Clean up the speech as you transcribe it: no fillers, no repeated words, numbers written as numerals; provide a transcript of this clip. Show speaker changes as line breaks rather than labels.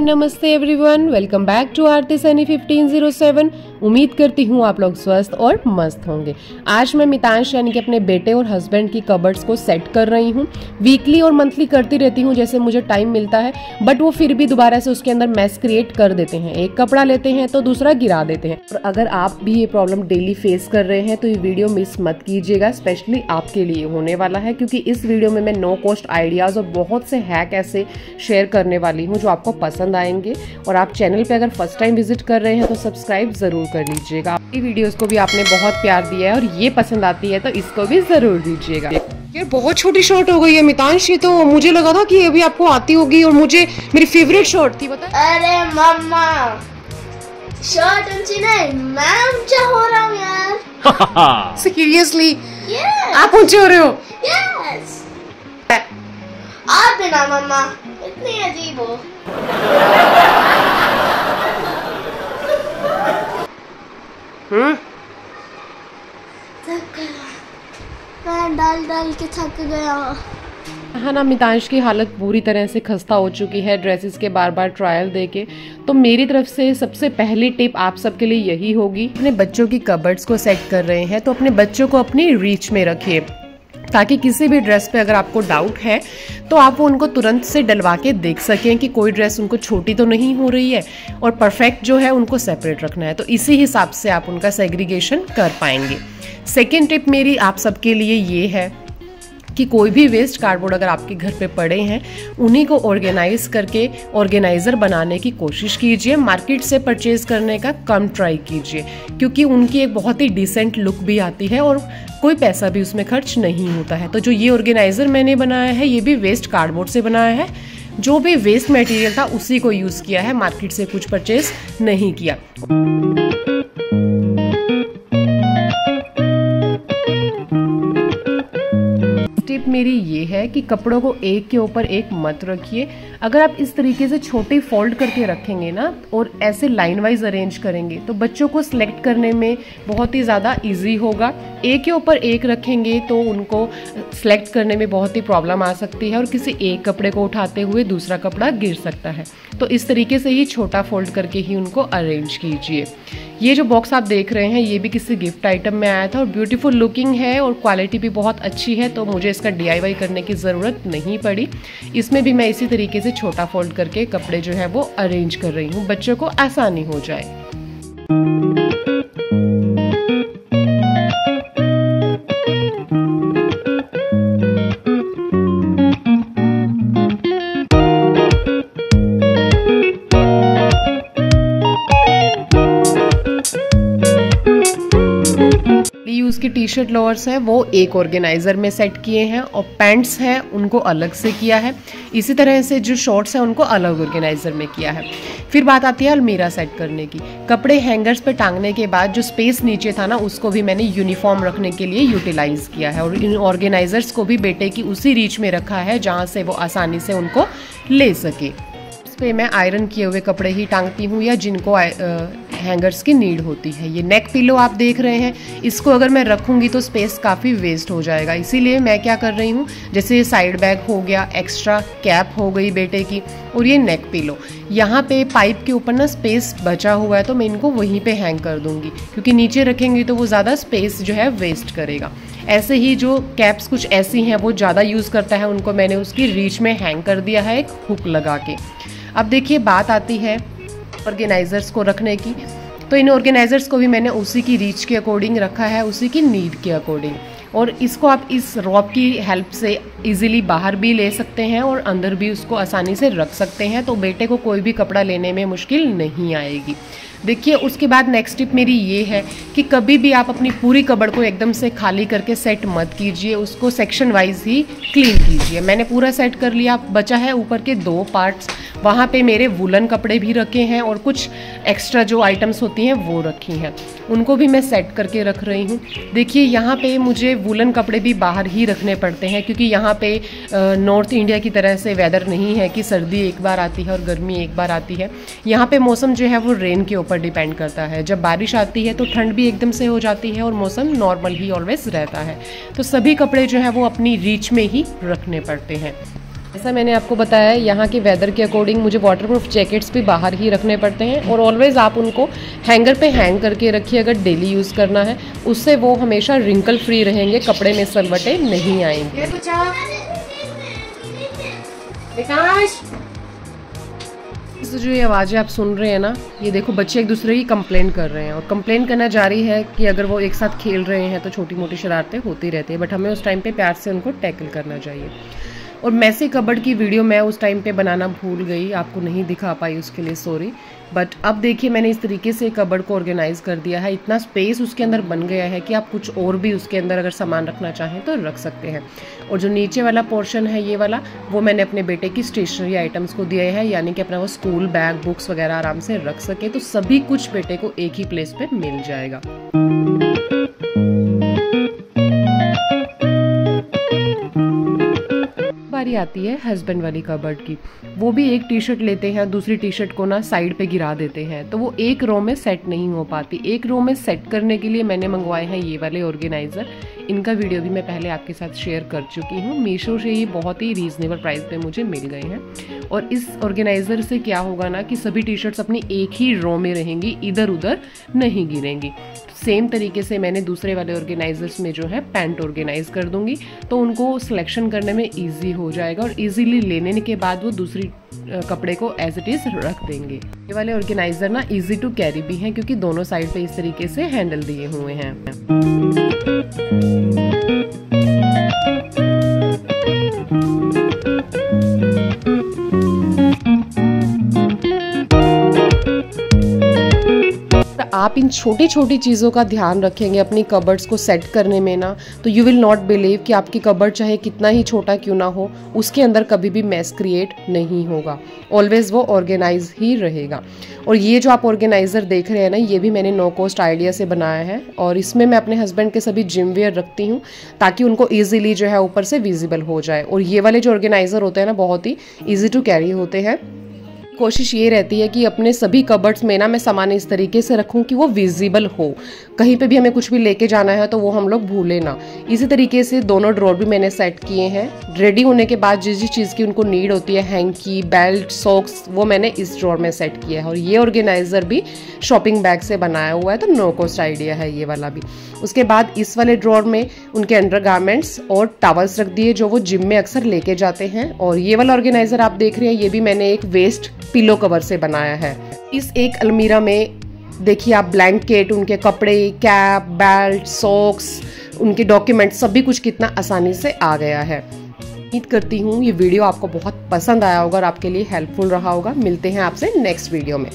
नमस्ते everyone, welcome back to आरती सैनी 1507। उम्मीद करती हूँ आप लोग स्वस्थ और मस्त होंगे। आज मैं मितांश यानी कि अपने बेटे और हस्बैंड की कबर्ड्स को सेट कर रही हूँ। वीकली और मंथली करती रहती हूँ जैसे मुझे टाइम मिलता है, बट वो फिर भी दोबारा से उसके अंदर मैस क्रिएट कर देते हैं। एक कपड़ा लेते हैं तो दूसरा गिरा देते हैं। और अगर आप भी ये प्रॉब्लम डेली फेस कर रहे हैं तो ये वीडियो मिस मत कीजिएगा, स्पेशली आपके लिए होने वाला है, क्योंकि इस वीडियो में मैं नो कॉस्ट आइडियाज और बहुत से हैक ऐसे शेयर करने वाली हूँ जो आपको पसंद आएंगे। और आप चैनल पे अगर फर्स्ट टाइम विजिट कर रहे हैं तो सब्सक्राइब जरूर कर लीजिएगा। आपकी वीडियोस को भी आपने बहुत प्यार दिया है और ये पसंद आती है तो इसको भी जरूर दीजिएगा। यार बहुत छोटी शॉर्ट हो गई है मितांश, ये तो मुझे लगा था कि अभी आपको आती होगी और मुझे मेरी फेवरेट शॉर्ट थी। बता।
अरे मम्मा, शॉर्ट ऊंची नहीं, मैं ऊंचा हो रहा हूँ यार।
सीरियसली?
Yes.
आप ऊंचे हो रहे हो?
Yes. आप भी ना मम्मा, इतनी अजीब हो। मैं डाल डाल के थक गया।
हाँ ना, मितांश की हालत पूरी तरह से खस्ता हो चुकी है ड्रेसेस के बार बार ट्रायल देके। तो मेरी तरफ से सबसे पहली टिप आप सबके लिए यही होगी, अपने बच्चों की कबर्ड्स को सेट कर रहे हैं तो अपने बच्चों को अपनी रीच में रखिए, ताकि किसी भी ड्रेस पे अगर आपको डाउट है तो आप वो उनको तुरंत से डलवा के देख सकें कि कोई ड्रेस उनको छोटी तो नहीं हो रही है, और परफेक्ट जो है उनको सेपरेट रखना है। तो इसी हिसाब से आप उनका सेग्रीगेशन कर पाएंगे। सेकेंड टिप मेरी आप सबके लिए ये है कि कोई भी वेस्ट कार्डबोर्ड अगर आपके घर पे पड़े हैं उन्हीं को ऑर्गेनाइज करके ऑर्गेनाइजर बनाने की कोशिश कीजिए। मार्केट से परचेज करने का कम ट्राई कीजिए, क्योंकि उनकी एक बहुत ही डिसेंट लुक भी आती है और कोई पैसा भी उसमें खर्च नहीं होता है। तो जो ये ऑर्गेनाइजर मैंने बनाया है ये भी वेस्ट कार्डबोर्ड से बनाया है। जो भी वेस्ट मटेरियल था उसी को यूज किया है, मार्केट से कुछ परचेज नहीं किया। टिप मेरी ये है कि कपड़ों को एक के ऊपर एक मत रखिए। अगर आप इस तरीके से छोटे फोल्ड करके रखेंगे ना और ऐसे लाइन वाइज अरेंज करेंगे तो बच्चों को सिलेक्ट करने में बहुत ही ज़्यादा इजी होगा। एक के ऊपर एक रखेंगे तो उनको सिलेक्ट करने में बहुत ही प्रॉब्लम आ सकती है और किसी एक कपड़े को उठाते हुए दूसरा कपड़ा गिर सकता है। तो इस तरीके से ही छोटा फोल्ड करके ही उनको अरेंज कीजिए। ये जो बॉक्स आप देख रहे हैं ये भी किसी गिफ्ट आइटम में आया था और ब्यूटीफुल लुकिंग है और क्वालिटी भी बहुत अच्छी है, तो मुझे इसका DIY करने की ज़रूरत नहीं पड़ी। इसमें भी मैं इसी तरीके से छोटा फोल्ड करके कपड़े जो है वो अरेंज कर रही हूँ, बच्चों को आसानी हो जाए। यूज की टी शर्ट लोअर्स हैं वो एक ऑर्गेनाइजर में सेट किए हैं और पैंट्स हैं उनको अलग से किया है। इसी तरह से जो शॉर्ट्स हैं उनको अलग ऑर्गेनाइजर में किया है। फिर बात आती है अलमीरा सेट करने की। कपड़े हैंगर्स पे टांगने के बाद जो स्पेस नीचे था ना उसको भी मैंने यूनिफॉर्म रखने के लिए यूटिलाइज किया है और इन ऑर्गेनाइजर्स को भी बेटे की उसी रीच में रखा है जहाँ से वो आसानी से उनको ले सके। इस पे मैं आयरन किए हुए कपड़े ही टांगती हूँ या जिनको हैंगर्स की नीड होती है। ये नेक पिलो आप देख रहे हैं, इसको अगर मैं रखूंगी तो स्पेस काफ़ी वेस्ट हो जाएगा, इसीलिए मैं क्या कर रही हूँ, जैसे साइड बैग हो गया, एक्स्ट्रा कैप हो गई बेटे की, और ये नेक पिलो, यहाँ पे पाइप के ऊपर ना स्पेस बचा हुआ है तो मैं इनको वहीं पे हैंग कर दूंगी, क्योंकि नीचे रखेंगे तो वो ज़्यादा स्पेस जो है वेस्ट करेगा। ऐसे ही जो कैप्स कुछ ऐसी हैं वो ज़्यादा यूज़ करता है, उनको मैंने उसकी रीच में हैंग कर दिया है एक हुक लगा के। अब देखिए बात आती है ऑर्गेनाइजर्स को रखने की, तो इन ऑर्गेनाइजर्स को भी मैंने उसी की रीच के अकॉर्डिंग रखा है, उसी की नीड के अकॉर्डिंग। और इसको आप इस रॉप की हेल्प से इजीली बाहर भी ले सकते हैं और अंदर भी उसको आसानी से रख सकते हैं, तो बेटे को कोई भी कपड़ा लेने में मुश्किल नहीं आएगी। देखिए उसके बाद नेक्स्ट टिप मेरी ये है कि कभी भी आप अपनी पूरी कबर्ड को एकदम से खाली करके सेट मत कीजिए, उसको सेक्शन वाइज ही क्लीन कीजिए। मैंने पूरा सेट कर लिया, बचा है ऊपर के 2 पार्ट्स, वहाँ पे मेरे वुलन कपड़े भी रखे हैं और कुछ एक्स्ट्रा जो आइटम्स होती हैं वो रखी हैं, उनको भी मैं सेट करके रख रही हूँ। देखिए यहाँ पे मुझे वुलन कपड़े भी बाहर ही रखने पड़ते हैं क्योंकि यहाँ पे नॉर्थ इंडिया की तरह से वेदर नहीं है कि सर्दी एक बार आती है और गर्मी एक बार आती है। यहाँ पे मौसम जो है वो रेन के ऊपर डिपेंड करता है। जब बारिश आती है तो ठंड भी एकदम से हो जाती है और मौसम नॉर्मल ही ऑलवेज रहता है। तो सभी कपड़े जो है वो अपनी रीच में ही रखने पड़ते हैं। ऐसा मैंने आपको बताया है, यहाँ के वेदर के अकॉर्डिंग मुझे वाटरप्रूफ जैकेट्स भी बाहर ही रखने पड़ते हैं और ऑलवेज़ आप उनको हैंगर पे हैंग करके रखिए अगर डेली यूज़ करना है, उससे वो हमेशा रिंकल फ्री रहेंगे, कपड़े में सलवटें नहीं आएंगे। तो जो ये आवाज़ें आप सुन रहे हैं ना, ये देखो बच्चे एक दूसरे की कंप्लेन कर रहे हैं और कंप्लेन करना जारी है कि अगर वो एक साथ खेल रहे हैं तो छोटी मोटी शरारतें होती रहती है, बट हमें उस टाइम पे प्यार से उनको टैकल करना चाहिए। और मैसी कबर्ड की वीडियो मैं उस टाइम पे बनाना भूल गई, आपको नहीं दिखा पाई, उसके लिए सॉरी। बट अब देखिए मैंने इस तरीके से कबर्ड को ऑर्गेनाइज कर दिया है, इतना स्पेस उसके अंदर बन गया है कि आप कुछ और भी उसके अंदर अगर सामान रखना चाहें तो रख सकते हैं। और जो नीचे वाला पोर्शन है ये वाला, वो मैंने अपने बेटे की स्टेशनरी आइटम्स को दिया है, यानी कि अपना वो स्कूल बैग, बुक्स वगैरह आराम से रख सके, तो सभी कुछ बेटे को एक ही प्लेस पे मिल जाएगा। बारी आती है हस्बैंड वाली कबर्ड की। वो भी एक टी शर्ट लेते हैं, दूसरी टी शर्ट को ना साइड पे गिरा देते हैं, तो वो एक रो में सेट नहीं हो पाती। एक रो में सेट करने के लिए मैंने मंगवाए हैं ये वाले ऑर्गेनाइजर। इनका वीडियो भी मैं पहले आपके साथ शेयर कर चुकी हूँ। मीशो से ये बहुत ही रीजनेबल प्राइस पे मुझे मिल गए हैं। और इस ऑर्गेनाइजर से क्या होगा ना कि सभी टी शर्ट्स अपनी एक ही रो में रहेंगी, इधर उधर नहीं गिरेंगी। सेम तरीके से मैंने दूसरे वाले ऑर्गेनाइजर्स में जो है पैंट ऑर्गेनाइज कर दूंगी, तो उनको सिलेक्शन करने में ईजी हो जाएगा और इजीली लेने के बाद वो दूसरी कपड़े को एज इट इज रख देंगे। ये वाले ऑर्गेनाइजर ना इजी टू कैरी भी हैं क्योंकि दोनों साइड पे इस तरीके से हैंडल दिए हुए हैं। आप इन छोटी छोटी चीज़ों का ध्यान रखेंगे अपनी कबर्ड्स को सेट करने में ना, तो यू विल नॉट बिलीव कि आपकी कबर्ड चाहे कितना ही छोटा क्यों ना हो, उसके अंदर कभी भी मैस क्रिएट नहीं होगा, ऑलवेज वो ऑर्गेनाइज ही रहेगा। और ये जो आप ऑर्गेनाइजर देख रहे हैं ना, ये भी मैंने नो कॉस्ट आइडिया से बनाया है और इसमें मैं अपने हस्बैंड के सभी जिम वेयर रखती हूँ ताकि उनको ईजिली जो है ऊपर से विजिबल हो जाए। और ये वाले जो ऑर्गेनाइजर होते हैं ना, बहुत ही ईजी टू कैरी होते हैं। कोशिश ये रहती है कि अपने सभी कबर्ड्स में ना मैं सामान इस तरीके से रखूं कि वो विजिबल हो, कहीं पे भी हमें कुछ भी लेके जाना है तो वो हम लोग भूले ना। इसी तरीके से दोनों ड्रॉर भी मैंने सेट किए हैं। रेडी होने के बाद जिस जिस चीज़ की उनको नीड होती है, हैंकी, बेल्ट, सॉक्स, वो मैंने इस ड्रॉर में सेट किया है। और ये ऑर्गेनाइजर भी शॉपिंग बैग से बनाया हुआ है, तो नो कॉस्ट आइडिया है ये वाला भी। उसके बाद इस वाले ड्रॉर में उनके अंडरगारमेंट्स और टॉवल्स रख दिए जो वो जिम में अक्सर लेके जाते हैं। और ये वाला ऑर्गेनाइजर आप देख रहे हैं, ये भी मैंने एक वेस्ट पिलो कवर से बनाया है। इस एक अलमीरा में देखिए आप ब्लैंकेट, उनके कपड़े, कैप, बेल्ट, सॉक्स, उनके डॉक्यूमेंट, सभी कुछ कितना आसानी से आ गया है। उम्मीद करती हूँ ये वीडियो आपको बहुत पसंद आया होगा और आपके लिए हेल्पफुल रहा होगा। मिलते हैं आपसे नेक्स्ट वीडियो में।